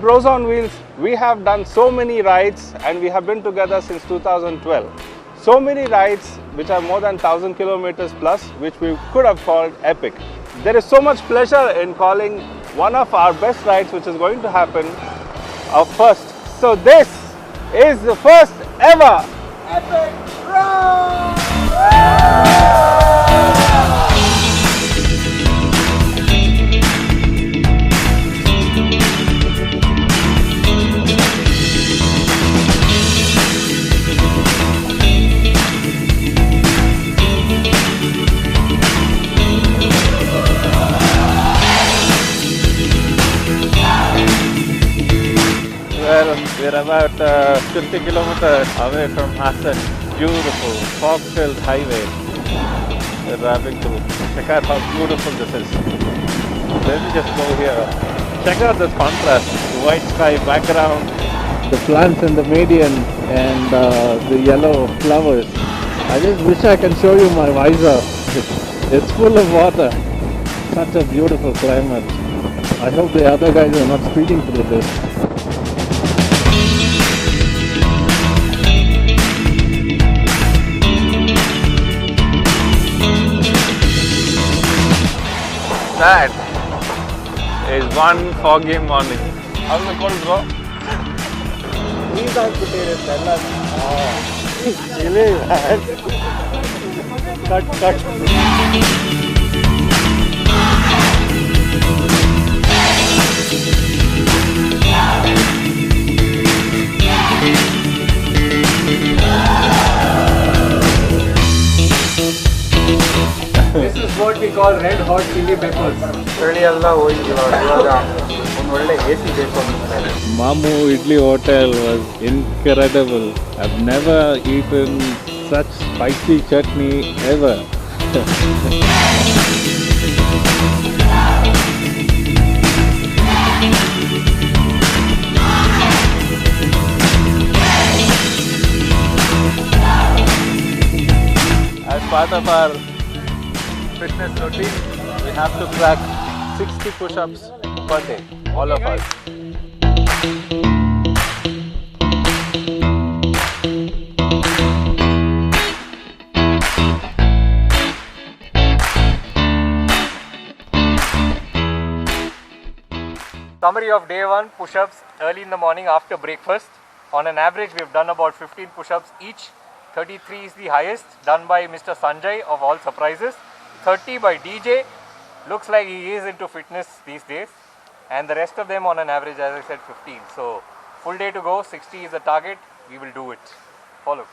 Pros on Wheels, we have done so many rides and we have been together since 2012. So many rides which are more than 1000 kilometers plus, which we could have called epic. There is so much pleasure in calling one of our best rides which is going to happen our first. So this is the first ever epic ride! Well, we're about 50 kilometers away from Hassan. Beautiful, fog-filled highway we're driving through. Check out how beautiful this is. Let me just go here. Check out this contrast. The white sky background, the plants in the median, and the yellow flowers. I just wish I can show you my visor. It's full of water. Such a beautiful climate. I hope the other guys are not speeding through this. That is one foggy morning. How's the cold, bro? Cut. This is what we call red hot chili peppers. Mamu Idli Hotel was incredible. I've never eaten such spicy chutney ever. As part of our fitness routine, we have to crack 60 push-ups per day, all of us. Summary of day 1, push-ups early in the morning after breakfast. On an average, we've done about 15 push-ups each. 33 is the highest, done by Mr. Sanjay of all surprises. 30 by DJ, looks like he is into fitness these days, and the rest of them on an average, as I said, 15. So full day to go, 60 is the target, we will do it. Follow.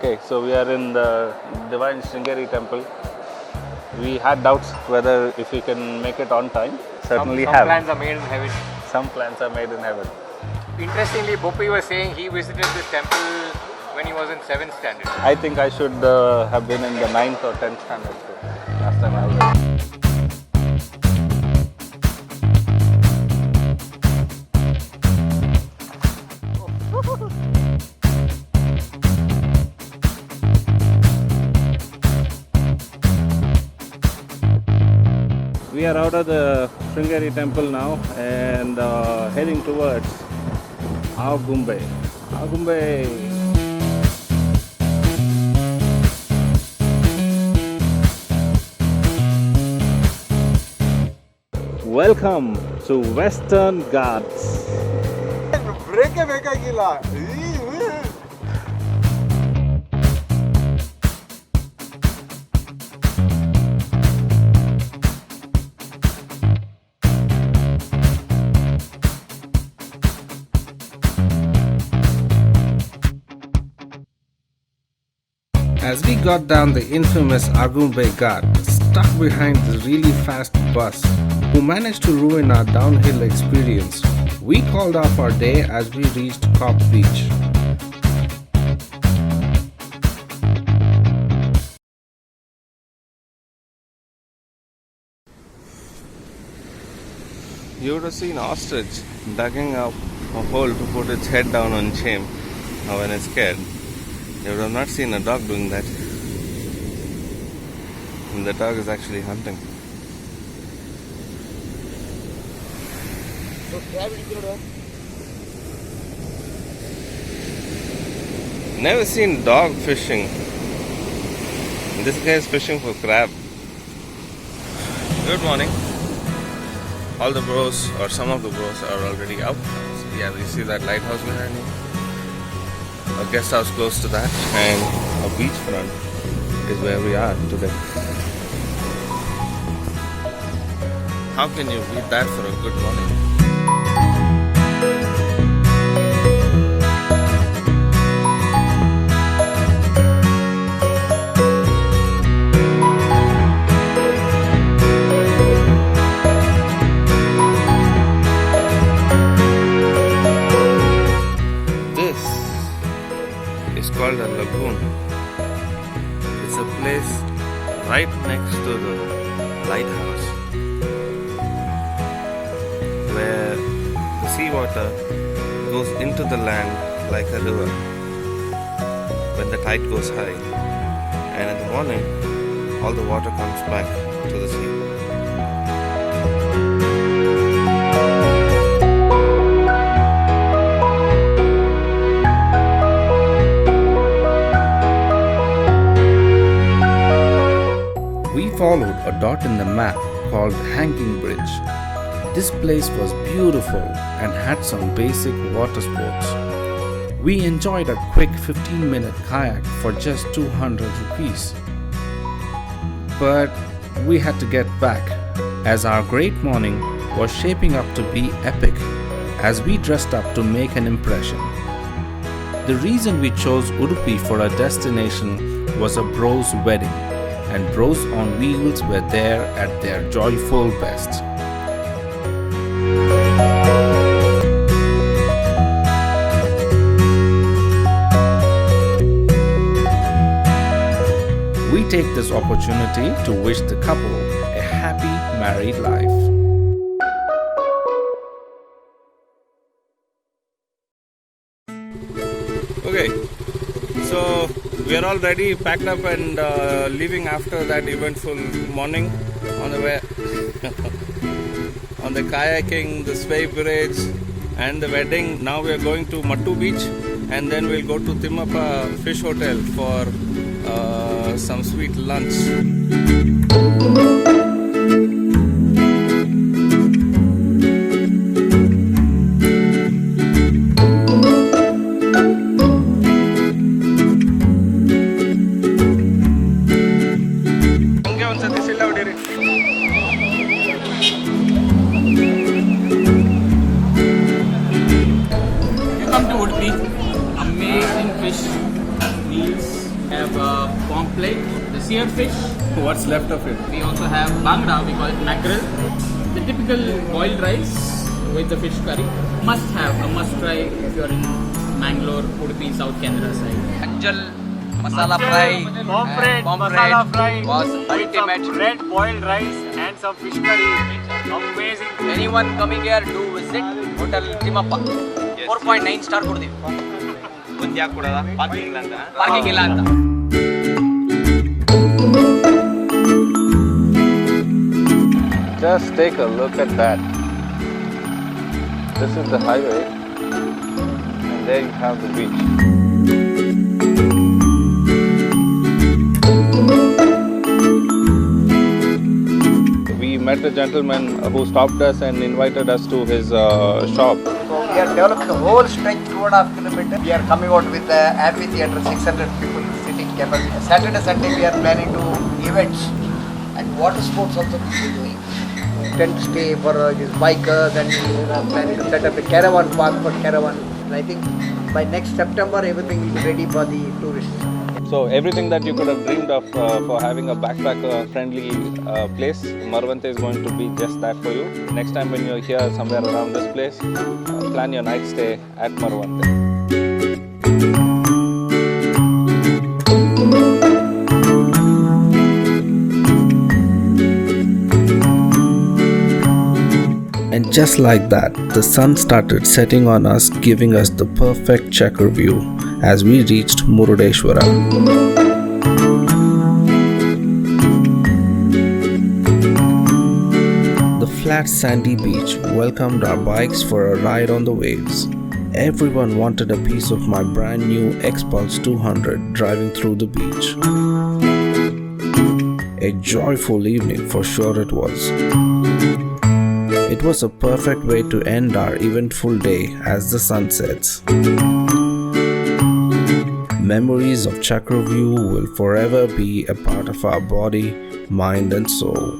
Okay, so we are in the Divine Sringeri temple. We had doubts whether if we can make it on time. Certainly some have. plans are made in heaven. Some plans are made in heaven. Interestingly, Bopi was saying he visited this temple when he was in 7th standard. I think I should have been in the 9th or 10th standard last time I was there. We are out of the Sringeri temple now and heading towards Agumbe. Agumbe! Welcome to Western Ghats. As we got down the infamous Agumbe Ghat, stuck behind this really fast bus, who managed to ruin our downhill experience, we called off our day as we reached Cop Beach. You would have seen ostrich digging up a hole to put its head down on shame when it's scared. You would have not seen a dog doing that. And the dog is actually hunting. Never seen dog fishing. This guy is fishing for crab. Good morning. All the bros, or some of the bros, are already out. So yeah, we see that lighthouse behind me. A guest house close to that, and a beachfront is where we are today. How can you beat that for a good morning? Called a lagoon. It's a place right next to the lighthouse where the seawater goes into the land like a river when the tide goes high, and in the morning all the water comes back to the sea. We followed a dot in the map called Hanging Bridge. This place was beautiful and had some basic water sports. We enjoyed a quick 15-minute kayak for just 200 rupees. But we had to get back as our great morning was shaping up to be epic as we dressed up to make an impression. The reason we chose Udupi for our destination was a bro's wedding, and Bros on Wheels were there at their joyful best. We take this opportunity to wish the couple a happy married life. Okay, so we are all ready, packed up and leaving after that eventful morning on the way on the kayaking, the sway bridge and the wedding. Now we are going to Mattu Beach, and then we'll go to Timmappa Fish Hotel for some sweet lunch. Seared fish. What's left of it? We also have bangda, we call it mackerel. The typical boiled rice with the fish curry. Must have, a must try if you are in Mangalore, Udupi, South Canara side. Anjal masala fry, pomfret, pomfret masala fry was with ultimate. some red boiled rice and some fish curry. Amazing. Anyone coming here, do visit Hotel Timmappa. 4.9 star ಕೊಡ್ತೀವಿ. Parking ಇಲ್ಲ ಅಂತ. Just take a look at that. This is the highway, and there you have the beach. We met a gentleman who stopped us and invited us to his shop. So we are developing the whole stretch 2.5 kilometers. We are coming out with the amphitheatre, 600 people sitting capacity. Saturday, Sunday we are planning to events and water sports also we will be doing. Tent stay for these bikers, and we are planning to set up a caravan park for caravan. And I think by next September everything will be ready for the tourists. So everything that you could have dreamed of for having a backpacker-friendly place, Marwante is going to be just that for you. Next time when you're here somewhere around this place, plan your night stay at Marwante. And Just like that, the sun started setting on us, giving us the perfect checker view as we reached Murudeshwara. The flat sandy beach welcomed our bikes for a ride on the waves. Everyone wanted a piece of my brand new X-Pulse 200 driving through the beach. A joyful evening for sure it was. It was a perfect way to end our eventful day as the sun sets. Memories of Chakravyuh will forever be a part of our body, mind and soul.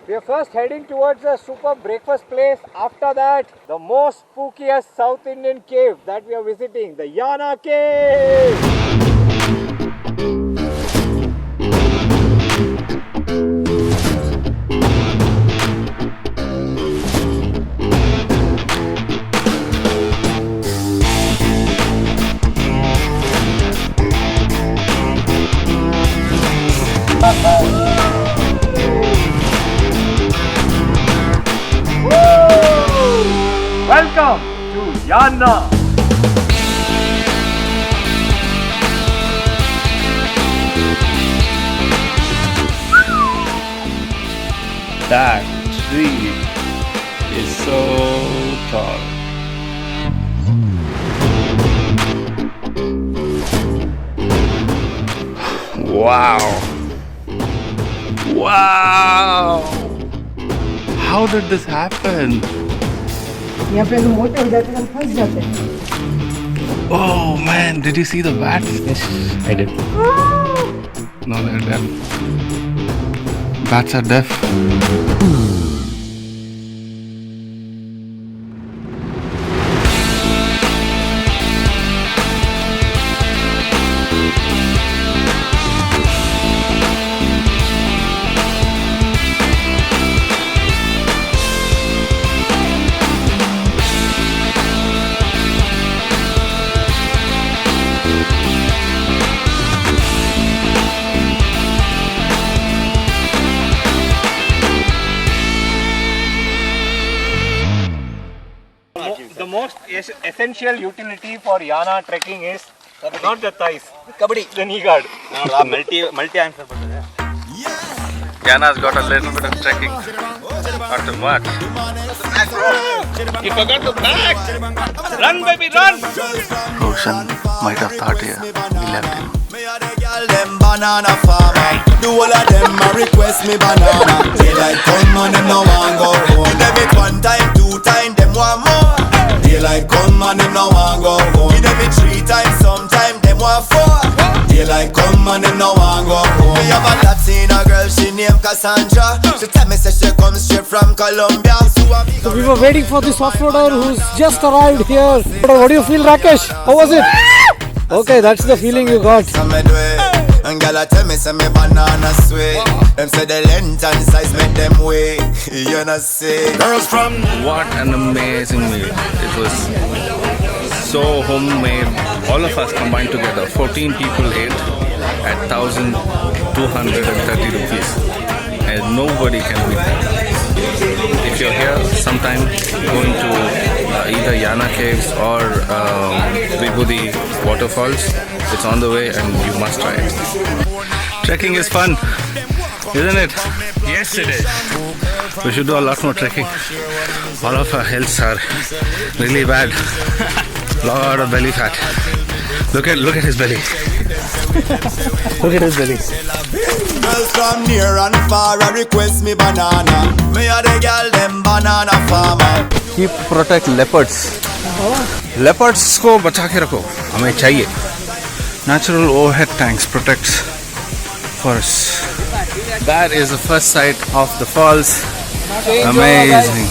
We are first heading towards a super breakfast place. After that, the most spookiest South Indian cave that we are visiting, the Yana Cave. Welcome to Yana. That tree is so tall. Wow. Wow. How did this happen? यहाँ पे अगर मोटे हो जाते हैं हम फंस जाते हैं. Oh man, did you see the bats? Yes, I did. No, they're deaf. Bats are deaf. The most essential utility for Yana trekking is not the thighs, the knee guard. multi answer. Yana's got a little bit of trekking. Not too much. You forgot the bag. Run, baby, run. Roshan might have thought here. We left him. Them banana farmer. Do all of them a request me banana. Daylight come and them no want go home. Give them it one time, two time, them want more. Daylight come and them no want go home. Give them it three times, sometime them want four. Daylight come and them no want go home. Me have a Latina girl, she named Cassandra. She tell me say she comes straight from Colombia. So we were waiting for this off-roader who's just arrived here. What do you feel, Rakesh? How was it? Okay, that's the feeling you got. And gyal tell me say me banana sweet. Them say the length and size make them way. You know say. Girls from What an amazing meal. It was so homemade. All of us combined together. 14 people ate at 1,230 rupees. And nobody can beat that. If you're here sometime going to either Yana Caves or Vibhuti Waterfalls, it's on the way and you must try it. Trekking is fun, isn't it? Yes, it is. We should do a lot more trekking. All of our healths are really bad. Lot of belly fat. Look at his belly. Look at his belly. girls from near and far a request me banana. Me a the girl them banana farmer. Keep protect leopards. Leopards को बचा के रखो. हमें चाहिए. Natural overhead tanks protects forests. That is the first sight of the falls. Amazing.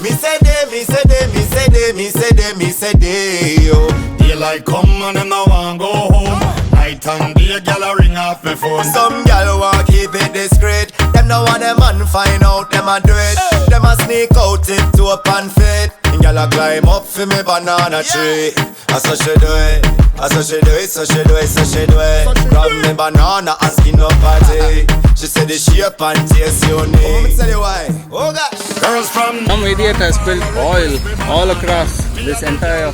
Me say they, me say they, me say they, me say they, me say they, yo. Daylight come and them no want go home. Night and day, gyal a ring off me phone. Some gyal want keep it discreet. Them no want them man find out them a do it. Them a sneak out tip-toe up and fit. And gyal a climb up for me banana tree. I saw she do it, I saw she do it, so she do it, so she do it. Grab me banana and skin up party. She said the shape and taste unique. Oh, let me tell you why. Oh gosh. Girls from Some idiot has spilled oil all across this entire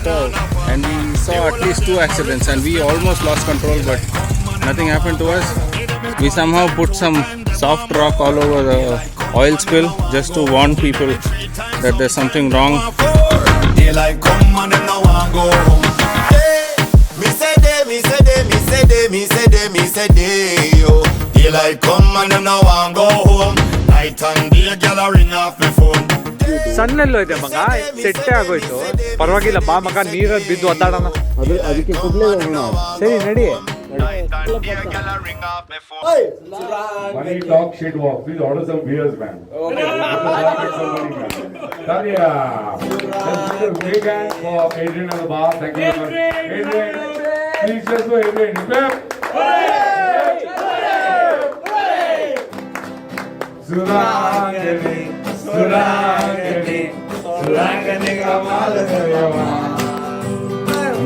curve, and we saw at least 2 accidents, and we almost lost control, but nothing happened to us. We somehow put some soft rock all over the oil spill just to warn people that there's something wrong. daylight come and them no want go home. Me say day, me say day, me say day, me say day, me say day, yo. Daylight come and them no want go home. Night and day, gyal a ring off me phone. ಸಣ್ಣಲ್ಲೋ ಇದೆ ಮಗ, ಸೆಟ್ಟೆ ಆಗೋಯ್ತು. ಪರವಾಗಿಲ್ಲ ಬಾ ಮಗ, ನೀರಲ್ಲಿ ಬಿದ್ದು ಒದ್ದಾಡೋಣ. ಅದಕ್ಕೆ ಕುಡ್ಲೇ ಸರಿ ನಡಿ. When you talk shit walk, please order some beers, man. Okay. Talia. Let's give a big hand for Adrian at the bar. Thank you very much. Adrian, please just go Adrian. Clap. Surangani, Surangani, Surangani ka malagayama.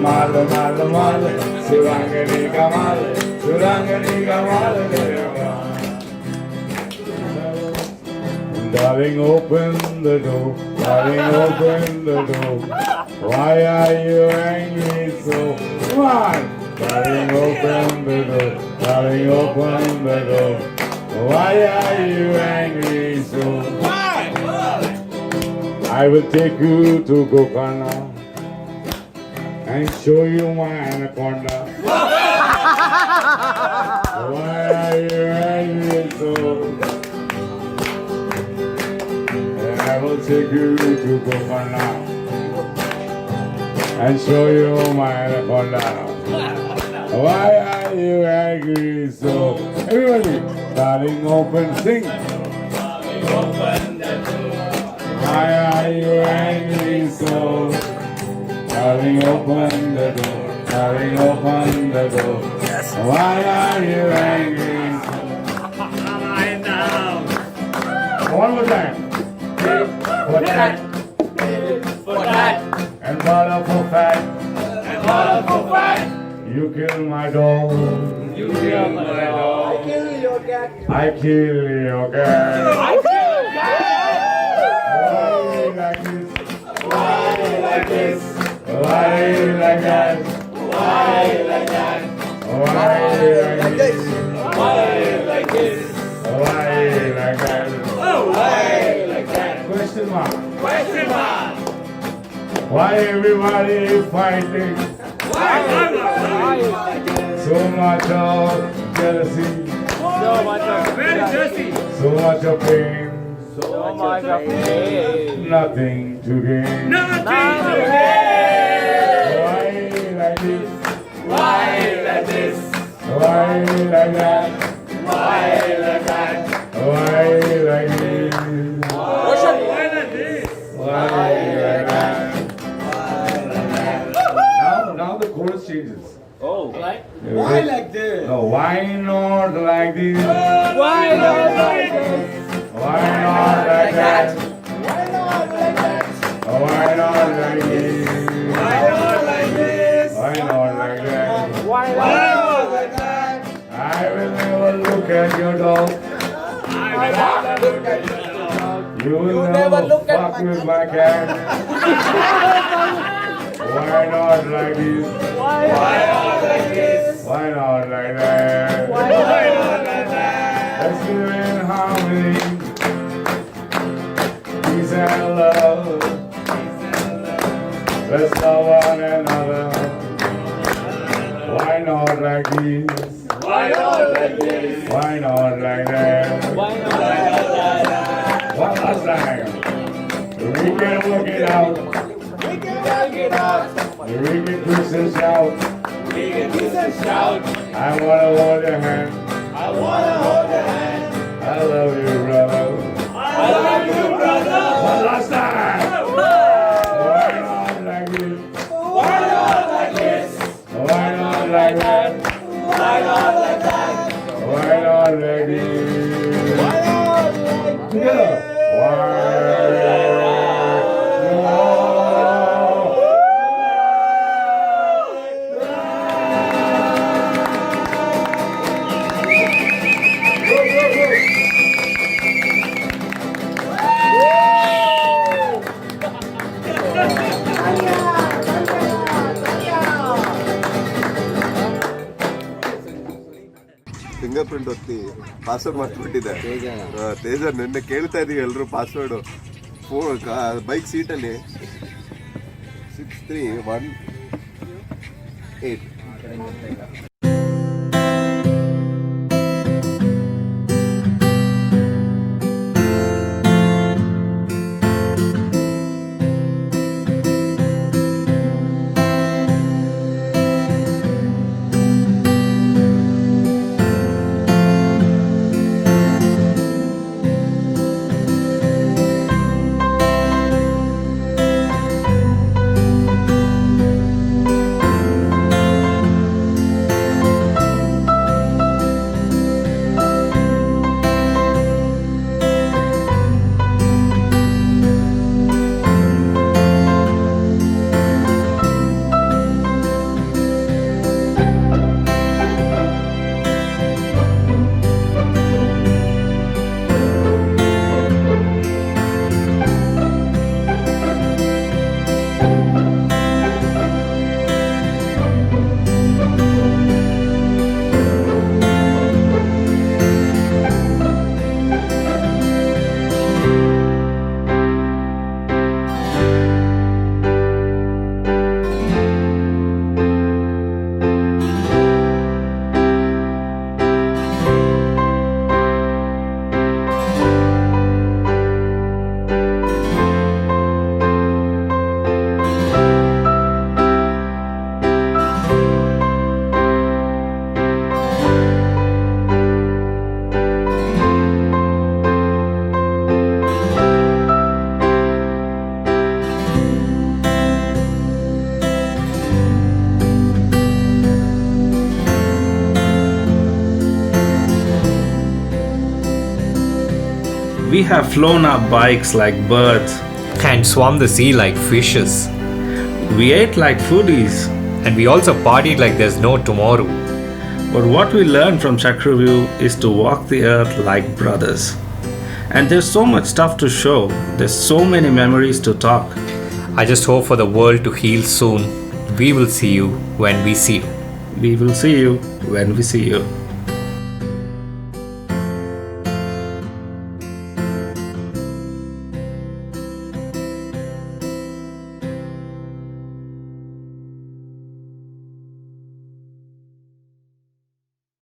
Mala, mala, mala, Surangani ka mala, Surangani ka malagayama. Darling, open the door, darling, open the door. Why are you angry so? Come on! Darling, open the door, darling, open the door. Why are you angry so? I will take you to Gokana and show you my anaconda. Why are you angry so? And I will take you to Gokana and show you my anaconda. Why are you angry so? Everybody, darling, open, sing. Darling, open the door. Why are you angry so? Darling, open the door. Darling, open the door. Why are you angry so? I know. One more time. Tit for tat. Tit for tat. And bottle for fat. And bottle for fat. You kill my dog. You kill my dog. I kill your cat. I kill your cat. I kill your cat. Why like this? Why like this? Why like that? Why like this? Why like this? Why like that? Why like that? Question mark. Question mark. Why everybody fighting? Why so much of jealousy? So much of jealousy. So much of pain. So much of pain. Nothing to gain. Nothing to gain. Why like this? Why like this? Why like that? Why like that? Why like this? Why like this? Why like that? Now the chorus changes. Oh, like? Why like this? No, why not like this? Why not like this? Why not like that? Why not like that? Why not like this? Why not like this? Why not like that? Why not like that? I will never look at your dog. I will never look at your dog. You will never fuck with my cat. Why not like this? Why not like this? Why not like that? Why not like that? Let's live in harmony, peace and love. Let's love one another. Why not like this? Why not like this? Why not like that? Why not like that? One last time. We can work it out. We can work it out. We can twist and shout. We can kiss and shout. I wanna hold your hand. I wanna hold your hand. I love you, brother. I love you, brother. One last time. Why not like this? Why not like this? Why not like that? Why not like that? Why not like this? Why not like Together. Why password ಮರ್ತ್ಬಿಟ್ಟಿದೆ. ತೇಜ ನಿನ್ನೆ ಕೇಳ್ತಾ ಇದೀವಿ ಎಲ್ಲರೂ password. Bike ಸೀಟಲ್ಲಿ 6318. We have flown our bikes like birds. And swam the sea like fishes. We ate like foodies. And we also partied like there's no tomorrow. But what we learned from Chakravyuh is to walk the earth like brothers. And there's so much stuff to show. There's so many memories to talk. I just hope for the world to heal soon. We will see you when we see you. We will see you when we see you.